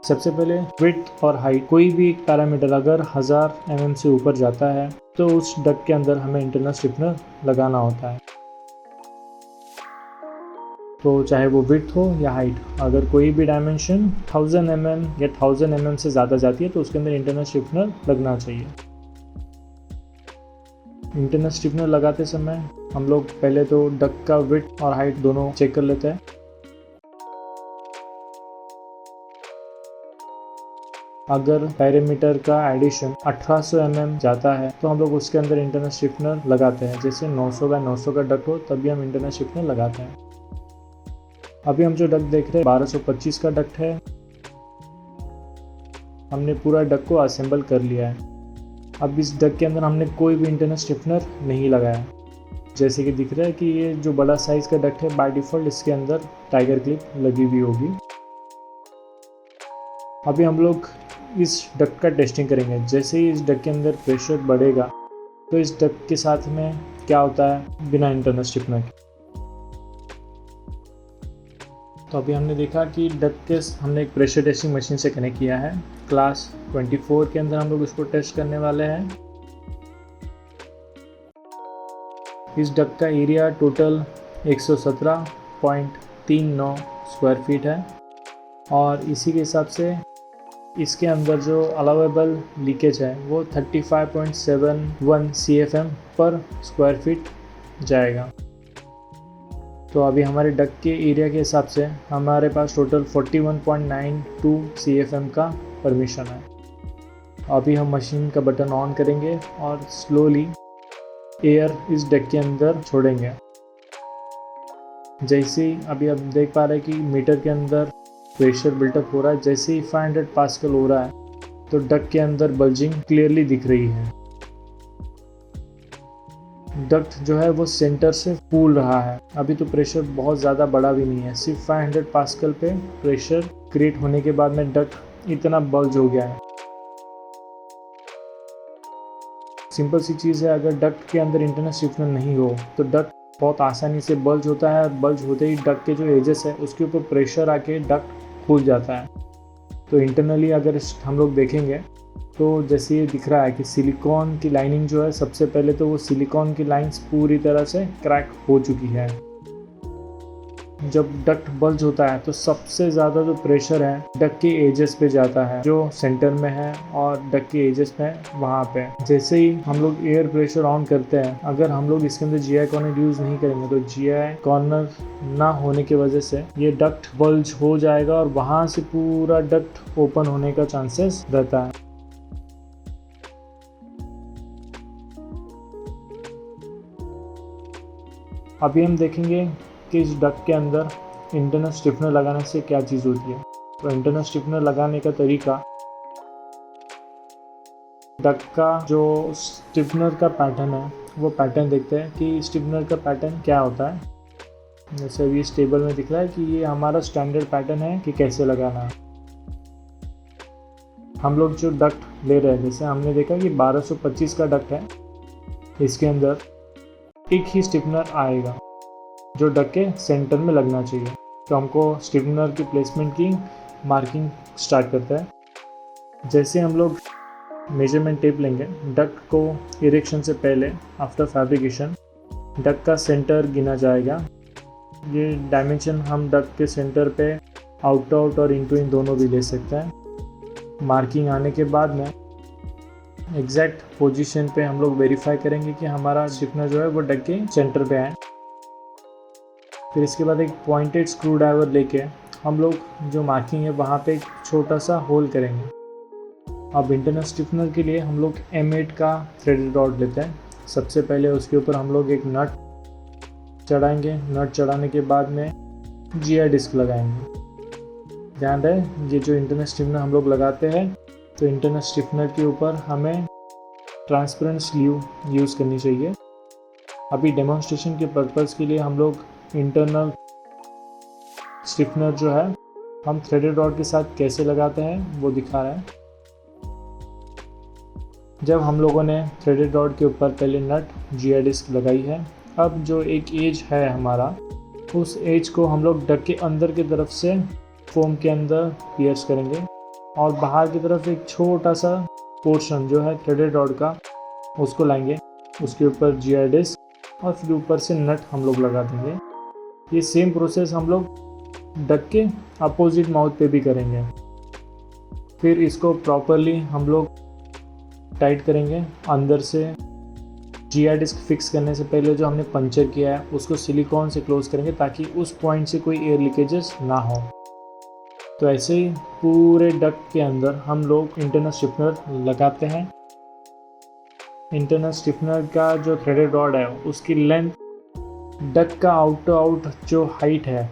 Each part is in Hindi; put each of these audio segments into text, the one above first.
सबसे पहले विड्थ और हाइट, कोई भी एक पैरामीटर अगर 1000 mm से ऊपर जाता है तो उस डक के अंदर हमें इंटरनल स्टिफनर लगाना होता है। तो चाहे वो विड्थ हो या हाइट, अगर कोई भी डायमेंशन 1000 mm या 1000 mm से ज़्यादा जाती है तो उसके अंदर इंटरनल स्टिफनर लगना चाहिए। इंटरनल स्टिफनर लगाते समय हम लोग पहले तो डक का विड्थ और हाइट दोनों चेक कर लेते हैं। अगर पैरामीटर का एडिशन 1800 mm जाता है तो हम लोग उसके अंदर इंटरनल स्टिफनर लगाते हैं। जैसे 900 बाय 900 का डक्ट हो तभी हम इंटरनल स्टिफनर लगाते हैं। अभी हम जो डक्ट देख रहे हैं 1225 का डक्ट है। हमने पूरा डक्ट को असेंबल कर लिया है। अब इस डक्ट के अंदर हमने कोई भी इंटरनल स्टिफनर नहीं लगाया। जैसे कि दिख रहा है कि ये जो बड़ा साइज का डक्ट है बाय डिफ़ॉल्ट इसके अंदर टाइगर क्लिप लगी हुई होगी। अभी हम लोग इस डक्ट का टेस्टिंग करेंगे। जैसे ही इस डक्ट के अंदर प्रेशर बढ़ेगा तो इस डक्ट के साथ में क्या होता है बिना इंटरनल स्टिफनर के। तो अभी हमने देखा कि डक्ट के हमने एक प्रेशर टेस्टिंग मशीन से कनेक्ट किया है। क्लास 24 के अंदर हम लोग इसको टेस्ट करने वाले हैं। इस डक्ट का एरिया टोटल 117.39 स्क्वायर फीट है और इसी के हिसाब से इसके अंदर जो अलाउेबल लीकेज है वो 35.71 CFM पर स्क्वायर फीट जाएगा। तो अभी हमारे डक्ट के एरिया के हिसाब से हमारे पास टोटल 41.92 CFM का परमिशन है। अभी हम मशीन का बटन ऑन करेंगे और स्लोली एयर इस डक्ट के अंदर छोड़ेंगे। जैसे ही अभी आप देख पा रहे हैं कि मीटर के अंदर प्रेशर बिल्टअप हो रहा है। जैसे ही 500 पास्कल हो रहा है तो डक्ट के अंदर बल्जिंग क्लियरली दिख रही है। डक्ट जो है वो सेंटर से फूल रहा है। अभी तो प्रेशर बहुत ज़्यादा बड़ा भी नहीं है, सिर्फ 500 पास्कल पे प्रेशर क्रिएट होने के बाद में डक्ट इतना बल्ज हो गया है। सिंपल सी चीज़ है, अगर डक्ट के अंदर इंटरनल स्टिफनर नहीं हो तो डक्ट बहुत आसानी से बल्ज होता है और बल्ज होते ही डक्ट के जो एजेस है उसके ऊपर प्रेशर आके डक्ट खुल जाता है। तो इंटरनली अगर हम लोग देखेंगे तो जैसे ये दिख रहा है कि सिलिकॉन की लाइनिंग जो है, सबसे पहले तो वो सिलिकॉन की लाइंस पूरी तरह से क्रैक हो चुकी है। जब डक्ट बल्ज होता है तो सबसे ज़्यादा जो प्रेशर है डक्ट के एजेस पे जाता है, जो सेंटर में है और डक्ट के एजेस पे वहाँ पे। जैसे ही हम लोग एयर प्रेशर ऑन करते हैं, अगर हम लोग इसके अंदर GI कॉर्नर यूज़ नहीं करेंगे तो GI कॉर्नर ना होने की वजह से ये डक्ट बल्ज हो जाएगा और वहाँ से पूरा डक्ट ओपन होने का चांसेस रहता है। अभी हम देखेंगे कि इस डक्ट के अंदर इंटरनल स्टिफनर लगाने से क्या चीज़ होती है। तो इंटरनल स्टिफनर लगाने का तरीका, डक्ट का जो स्टिफनर का पैटर्न है वो पैटर्न देखते हैं कि स्टिफनर का पैटर्न क्या होता है। जैसे अभी इस टेबल में दिख रहा है कि ये हमारा स्टैंडर्ड पैटर्न है कि कैसे लगाना है। हम लोग जो डक्ट ले रहे हैं, जैसे हमने देखा कि 1225 का डक्ट है, इसके अंदर एक ही स्टिफनर आएगा जो डक्ट के सेंटर में लगना चाहिए। तो हमको स्टिफनर की प्लेसमेंट की मार्किंग स्टार्ट करता है। जैसे हम लोग मेजरमेंट टेप लेंगे, डक्ट को इरेक्शन से पहले आफ्टर फैब्रिकेशन डक्ट का सेंटर गिना जाएगा। ये डायमेंशन हम डक्ट के सेंटर पे आउट और इनटू इन दोनों भी ले सकते हैं। मार्किंग आने के बाद में एग्जैक्ट पोजीशन पे हम लोग वेरीफाई करेंगे कि हमारा स्टिफनर जो है वो डक्ट के सेंटर पे है। फिर इसके बाद एक पॉइंटेड स्क्रू ड्राइवर लेके हम लोग जो मार्किंग है वहाँ पे एक छोटा सा होल करेंगे। अब इंटरनल स्टिफनर के लिए हम लोग M8 का थ्रेडेड रॉड लेते हैं। सबसे पहले उसके ऊपर हम लोग एक नट चढ़ाएंगे। नट चढ़ाने के बाद में GI डिस्क लगाएंगे। ध्यान रहे, ये जो इंटरनल स्टिफनर हम लोग लगाते हैं तो इंटरनल स्टिफनर के ऊपर हमें ट्रांसपेरेंट स्लीव यूज़ करनी चाहिए। अभी डेमोन्स्ट्रेशन के पर्पज़ के लिए हम लोग इंटरनल स्टिफनर जो है हम थ्रेडेड रॉड के साथ कैसे लगाते हैं वो दिखा रहा है। जब हम लोगों ने थ्रेडेड रॉड के ऊपर पहले नट GI डिस्क लगाई है, अब जो एक एज है हमारा, उस एज को हम लोग डक के अंदर की तरफ से फोम के अंदर पियर्स करेंगे और बाहर की तरफ एक छोटा सा पोर्शन जो है थ्रेडेड रॉड का उसको लाएंगे, उसके ऊपर GI डिस्क और फिर ऊपर से नट हम लोग लगा देंगे। ये सेम प्रोसेस हम लोग डक के अपोजिट माउथ पे भी करेंगे। फिर इसको प्रॉपरली हम लोग टाइट करेंगे। अंदर से GI डिस्क फिक्स करने से पहले जो हमने पंचर किया है उसको सिलिकॉन से क्लोज करेंगे ताकि उस पॉइंट से कोई एयर लीकेजेस ना हो। तो ऐसे ही पूरे डक के अंदर हम लोग इंटरनल स्टिफनर लगाते हैं। इंटरनल स्टिफनर का जो थ्रेडेड रॉड है उसकी लेंथ डक का आउट टू आउट जो हाइट है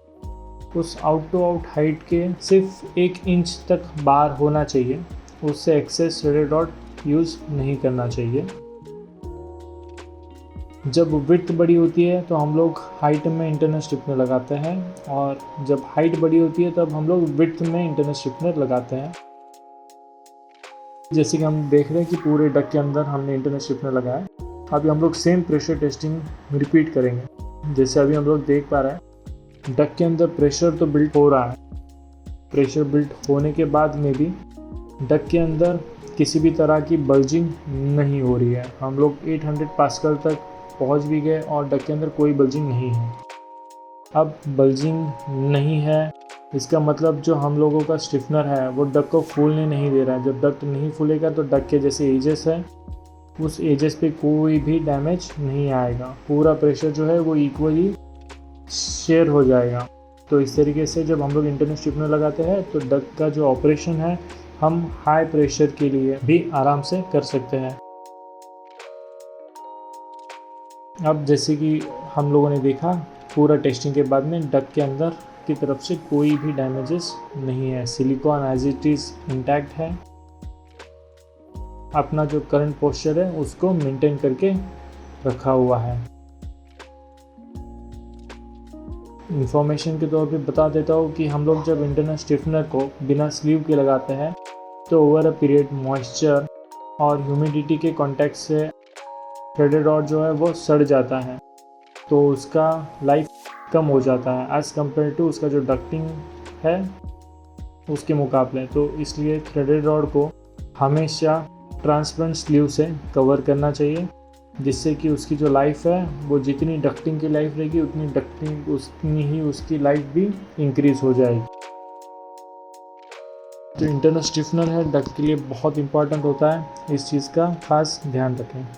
उस आउट टू आउट हाइट के सिर्फ 1 इंच तक बाहर होना चाहिए। उससे एक्सेस थ्रेडेड रॉड यूज़ नहीं करना चाहिए। जब विड्थ बड़ी होती है तो हम लोग हाइट में इंटरनल स्टिफनर लगाते हैं, और जब हाइट बड़ी होती है तब हम लोग विड्थ में इंटरनल स्टिफनर लगाते हैं। जैसे कि हम देख रहे हैं कि पूरे डक के अंदर हमने इंटरनल स्टिफनर लगाया। अभी हम लोग सेम प्रेशर टेस्टिंग रिपीट करेंगे। जैसे अभी हम लोग देख पा रहे हैं डक के अंदर प्रेशर तो बिल्ड हो रहा है। प्रेशर बिल्ड होने के बाद में भी डक के अंदर किसी भी तरह की बल्जिंग नहीं हो रही है। हम लोग 800 पास्कल तक पहुंच भी गए और डक के अंदर कोई बल्जिंग नहीं है। अब बल्जिंग नहीं है, इसका मतलब जो हम लोगों का स्टिफनर है वो डक को फूलने नहीं दे रहा है। जब डक नहीं फूलेगा तो डक के जैसे एजेस है उस एजेस पे कोई भी डैमेज नहीं आएगा। पूरा प्रेशर जो है वो इक्वली शेयर हो जाएगा। तो इस तरीके से जब हम लोग इंटरनल स्टिफनर लगाते हैं तो डक का जो ऑपरेशन है हम हाई प्रेशर के लिए भी आराम से कर सकते हैं। अब जैसे कि हम लोगों ने देखा पूरा टेस्टिंग के बाद में डक के अंदर की तरफ से कोई भी डैमेजेस नहीं है। Silicon as it is intact है। अपना जो करंट पोस्चर है उसको मेंटेन करके रखा हुआ है। इंफॉर्मेशन के तौर पे बता देता हूँ कि हम लोग जब इंटरनल स्टिफनर को बिना स्लीव के लगाते हैं तो ओवर अ पीरियड मॉइस्चर और ह्यूमिडिटी के कांटेक्ट से थ्रेडेड रॉड जो है वो सड़ जाता है, तो उसका लाइफ कम हो जाता है एज़ कम्पेयर टू उसका जो डक्टिंग है उसके मुकाबले। तो इसलिए थ्रेडेड रॉड को हमेशा ट्रांसपेरेंट स्लीव से कवर करना चाहिए, जिससे कि उसकी जो लाइफ है वो जितनी डक्टिंग की लाइफ रहेगी उतनी ही उसकी लाइफ भी इंक्रीज़ हो जाएगी। तो इंटरनल स्टिफनर है डक के लिए बहुत इंपॉर्टेंट होता है, इस चीज़ का खास ध्यान रखें।